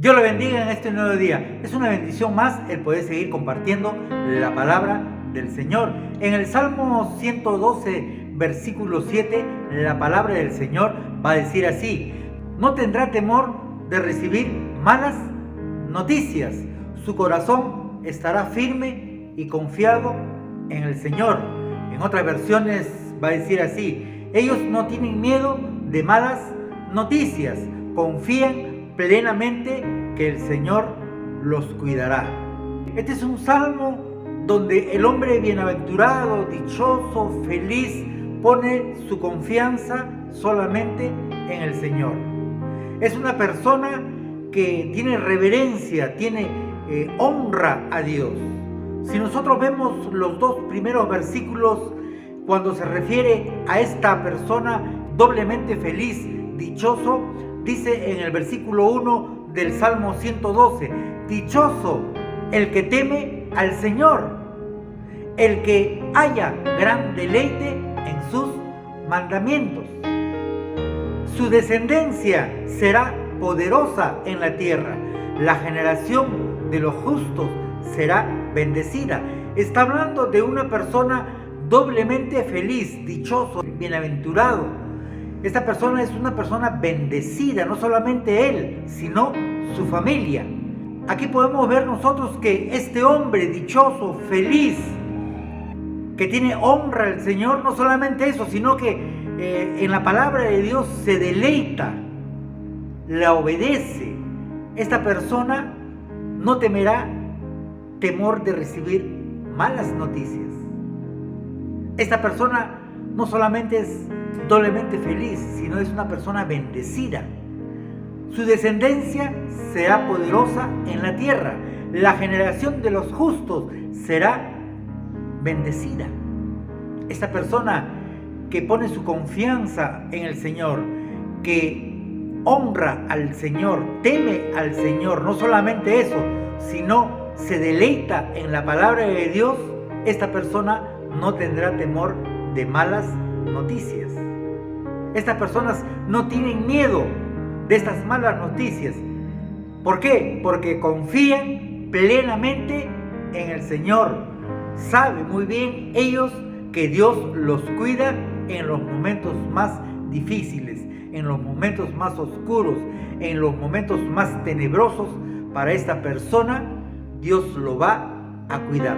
Dios le bendiga en este nuevo día. Es una bendición más el poder seguir compartiendo la palabra del Señor. En el Salmo 112, versículo 7, la palabra del Señor va a decir así: no tendrá temor de recibir malas noticias. Su corazón estará firme y confiado en el Señor. En otras versiones va a decir así: ellos no tienen miedo de malas noticias, confían plenamente que el Señor los cuidará. Este es un salmo donde el hombre bienaventurado, dichoso, feliz, pone su confianza solamente en el Señor. Es una persona que tiene reverencia, tiene honra a Dios. Si nosotros vemos los dos primeros versículos, cuando se refiere a esta persona doblemente feliz, dichoso, dice en el versículo 1 del Salmo 112: dichoso el que teme al Señor, el que haya gran deleite en sus mandamientos. Su descendencia será poderosa en la tierra, la generación de los justos será bendecida. Está hablando de una persona doblemente feliz, dichoso, bienaventurado. Esta persona es una persona bendecida, no solamente él, sino su familia. Aquí podemos ver nosotros que este hombre dichoso, feliz, que tiene honra al Señor, no solamente eso, sino que en la palabra de Dios se deleita, la obedece. Esta persona no temerá temor de recibir malas noticias. Esta persona no solamente es doblemente feliz, sino es una persona bendecida. Su descendencia será poderosa en la tierra. La generación de los justos será bendecida. Esta persona que pone su confianza en el Señor, que honra al Señor, teme al Señor, no solamente eso, sino se deleita en la palabra de Dios, esta persona no tendrá temor de malas noticias. Estas personas no tienen miedo de estas malas noticias. ¿Por qué? Porque confían plenamente en el Señor. Saben muy bien ellos que Dios los cuida en los momentos más difíciles, en los momentos más oscuros, en los momentos más tenebrosos. Para esta persona, Dios lo va a cuidar.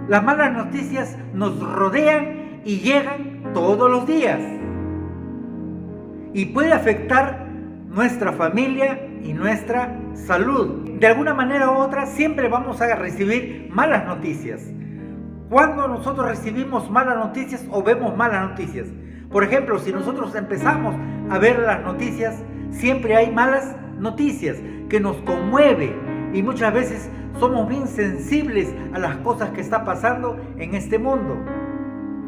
Las malas noticias nos rodean y llegan todos los días, y puede afectar nuestra familia y nuestra salud. De alguna manera u otra siempre vamos a recibir malas noticias. Cuando nosotros recibimos malas noticias o vemos malas noticias, por ejemplo, si nosotros empezamos a ver las noticias, siempre hay malas noticias que nos conmueve, y muchas veces somos bien sensibles a las cosas que están pasando en este mundo.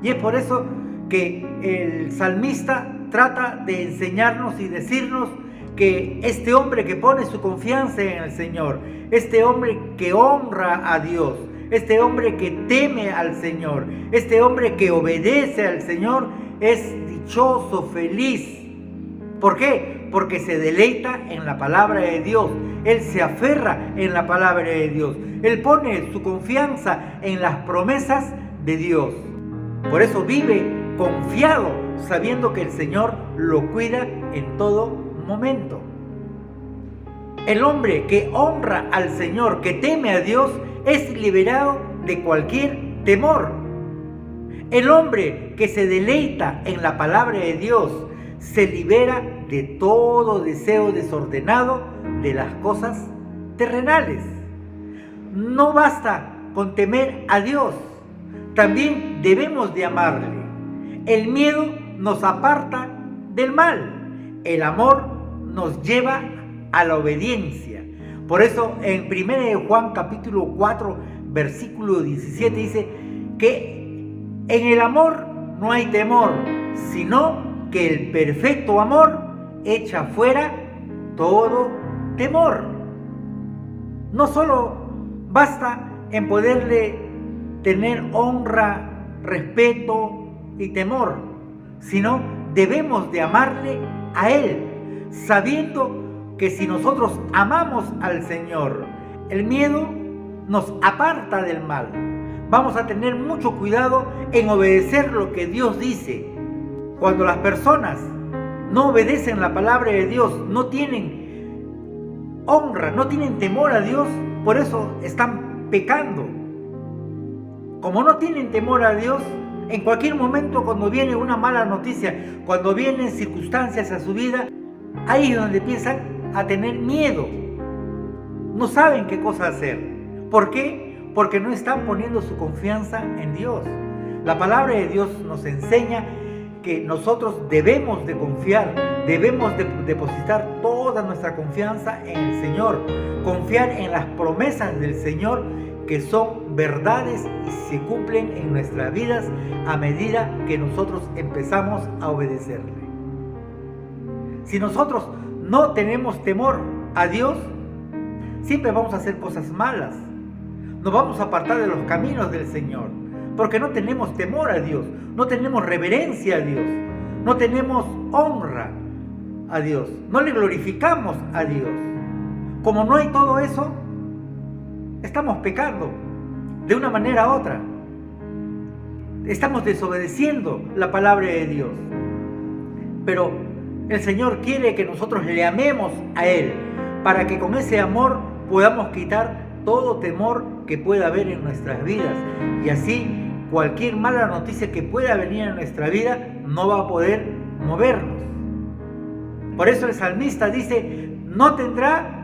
Y es por eso que el salmista trata de enseñarnos y decirnos que este hombre que pone su confianza en el Señor, este hombre que honra a Dios, este hombre que teme al Señor, este hombre que obedece al Señor, es dichoso, feliz. ¿Por qué? Porque se deleita en la palabra de Dios. Él se aferra en la palabra de Dios. Él pone su confianza en las promesas de Dios. Por eso vive confiado, sabiendo que el Señor lo cuida en todo momento. El hombre que honra al Señor, que teme a Dios, es liberado de cualquier temor. El hombre que se deleita en la palabra de Dios se libera de todo deseo desordenado de las cosas terrenales. No basta con temer a Dios, también debemos de amarle. El miedo nos aparta del mal. El amor nos lleva a la obediencia. Por eso en 1 Juan capítulo 4, versículo 17 dice que en el amor no hay temor, sino que el perfecto amor echa fuera todo temor. No solo basta en poderle tener honra, respeto y temor, sino debemos de amarle a Él, sabiendo que si nosotros amamos al Señor, el miedo nos aparta del mal. Vamos a tener mucho cuidado en obedecer lo que Dios dice. Cuando las personas no obedecen la palabra de Dios, no tienen honra, no tienen temor a Dios, por eso están pecando. Como no tienen temor a Dios, en cualquier momento cuando viene una mala noticia, cuando vienen circunstancias a su vida, ahí es donde empiezan a tener miedo. No saben qué cosa hacer. ¿Por qué? Porque no están poniendo su confianza en Dios. La palabra de Dios nos enseña que nosotros debemos de confiar, debemos de depositar toda nuestra confianza en el Señor, confiar en las promesas del Señor que son verdades y se cumplen en nuestras vidas a medida que nosotros empezamos a obedecerle. Si nosotros no tenemos temor a Dios, siempre vamos a hacer cosas malas. Nos vamos a apartar de los caminos del Señor, porque no tenemos temor a Dios, no tenemos reverencia a Dios, no tenemos honra a Dios, no le glorificamos a Dios. Como no hay todo eso, estamos pecando de una manera u otra. Estamos desobedeciendo la palabra de Dios. Pero el Señor quiere que nosotros le amemos a Él, para que con ese amor podamos quitar todo temor que pueda haber en nuestras vidas. Y así cualquier mala noticia que pueda venir en nuestra vida no va a poder movernos. Por eso el salmista dice, no tendrá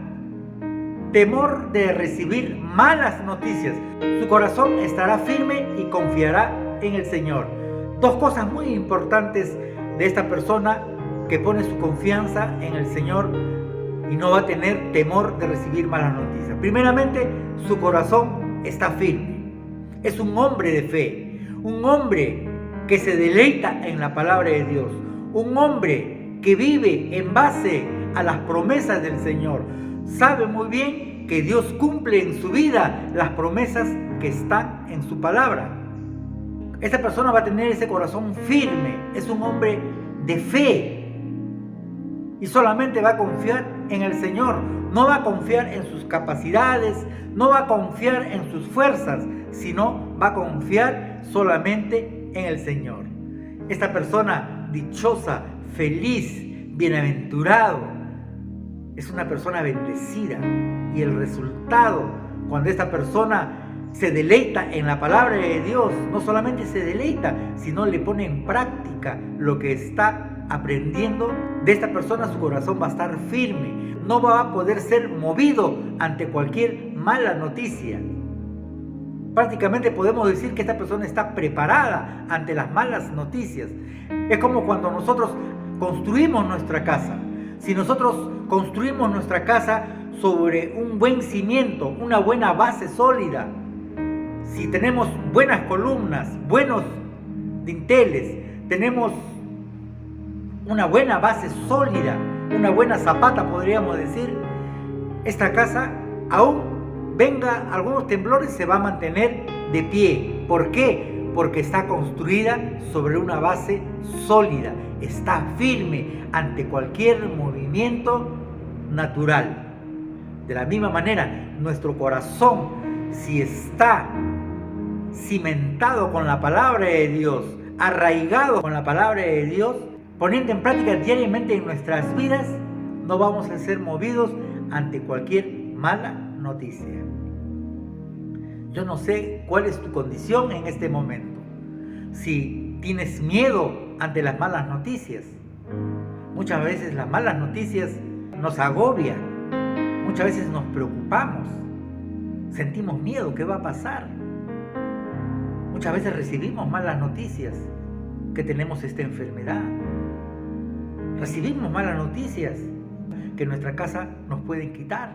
temor de recibir malas noticias. Su corazón estará firme y confiará en el Señor. Dos cosas muy importantes de esta persona que pone su confianza en el Señor y no va a tener temor de recibir malas noticias. Primeramente, su corazón está firme. Es un hombre de fe, un hombre que se deleita en la palabra de Dios, un hombre que vive en base a las promesas del Señor. Sabe muy bien que Dios cumple en su vida las promesas que están en su palabra. Esta persona va a tener ese corazón firme, es un hombre de fe y solamente va a confiar en el Señor. No va a confiar en sus capacidades, no va a confiar en sus fuerzas, sino va a confiar solamente en el Señor. Esta persona dichosa, feliz, bienaventurado, es una persona bendecida. Y el resultado, cuando esta persona se deleita en la palabra de Dios, no solamente se deleita, sino le pone en práctica lo que está aprendiendo, de esta persona su corazón va a estar firme, no va a poder ser movido ante cualquier mala noticia. Prácticamente podemos decir que esta persona está preparada ante las malas noticias. Es como cuando nosotros construimos nuestra casa. Si nosotros construimos nuestra casa sobre un buen cimiento, una buena base sólida, si tenemos buenas columnas, buenos dinteles, tenemos una buena base sólida, una buena zapata podríamos decir, esta casa, aún venga algunos temblores, se va a mantener de pie. ¿Por qué? Porque está construida sobre una base sólida, está firme ante cualquier movimiento natural. De la misma manera, nuestro corazón, si está cimentado con la palabra de Dios, arraigado con la palabra de Dios, poniendo en práctica diariamente en nuestras vidas, no vamos a ser movidos ante cualquier mala noticia. Yo no sé cuál es tu condición en este momento. Si tienes miedo ante las malas noticias, muchas veces las malas noticias nos agobian, muchas veces nos preocupamos, sentimos miedo, ¿qué va a pasar? Muchas veces recibimos malas noticias, que tenemos esta enfermedad. Recibimos malas noticias, que nuestra casa nos pueden quitar.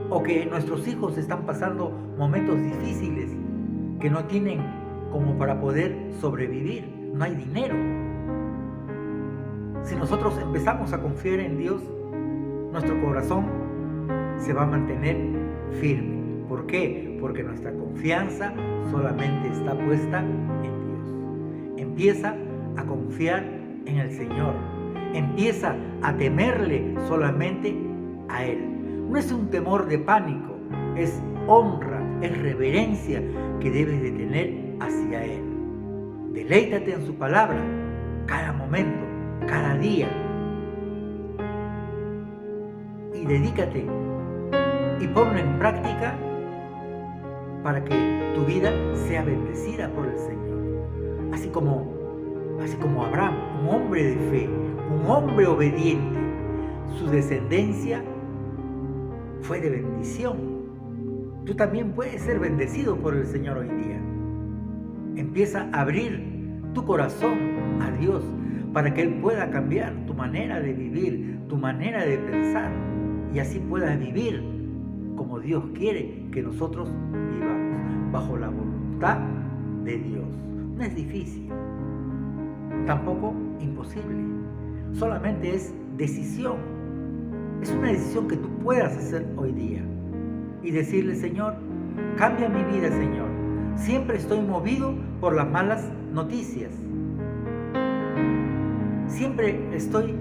O que nuestros hijos están pasando momentos difíciles, que no tienen como para poder sobrevivir, no hay dinero. Si nosotros empezamos a confiar en Dios, nuestro corazón se va a mantener firme. ¿Por qué? Porque nuestra confianza solamente está puesta en Dios. Empieza a confiar en el Señor. Empieza a temerle solamente a Él. No es un temor de pánico, es honra, es reverencia que debes de tener hacia Él. Deleítate en su palabra cada momento, cada día. Y dedícate y ponlo en práctica para que tu vida sea bendecida por el Señor. Así como Abraham, un hombre de fe, un hombre obediente, su descendencia fue de bendición. Tú también puedes ser bendecido por el Señor hoy día. Empieza a abrir tu corazón a Dios para que Él pueda cambiar tu manera de vivir, tu manera de pensar, y así puedas vivir como Dios quiere que nosotros vivamos, bajo la voluntad de Dios. No es difícil, tampoco imposible, solamente es decisión. Es una decisión que tú puedas hacer hoy día y decirle: Señor, cambia mi vida, Señor. Siempre estoy movido por las malas noticias. Siempre estoy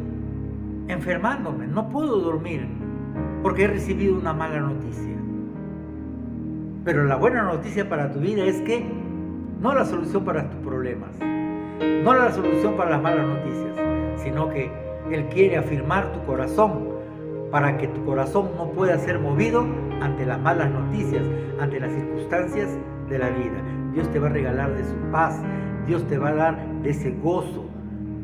enfermándome, no puedo dormir porque he recibido una mala noticia. Pero la buena noticia para tu vida es que no la solución para tus problemas, no la solución para las malas noticias, sino que Él quiere afirmar tu corazón para que tu corazón no pueda ser movido ante las malas noticias, ante las circunstancias de la vida. Dios te va a regalar de su paz, Dios te va a dar de ese gozo,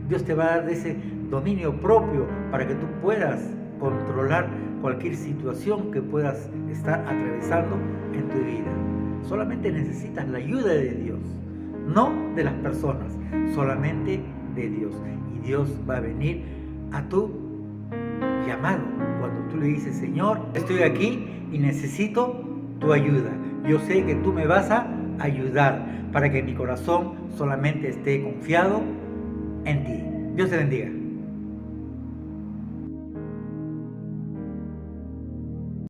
Dios te va a dar de ese dominio propio para que tú puedas controlar cualquier situación que puedas estar atravesando en tu vida. Solamente necesitas la ayuda de Dios, no de las personas, solamente de Dios. Y Dios va a venir a tu llamado cuando tú le dices: Señor, estoy aquí y necesito tu ayuda. Yo sé que tú me vas a ayudar para que mi corazón solamente esté confiado en ti. Dios te bendiga.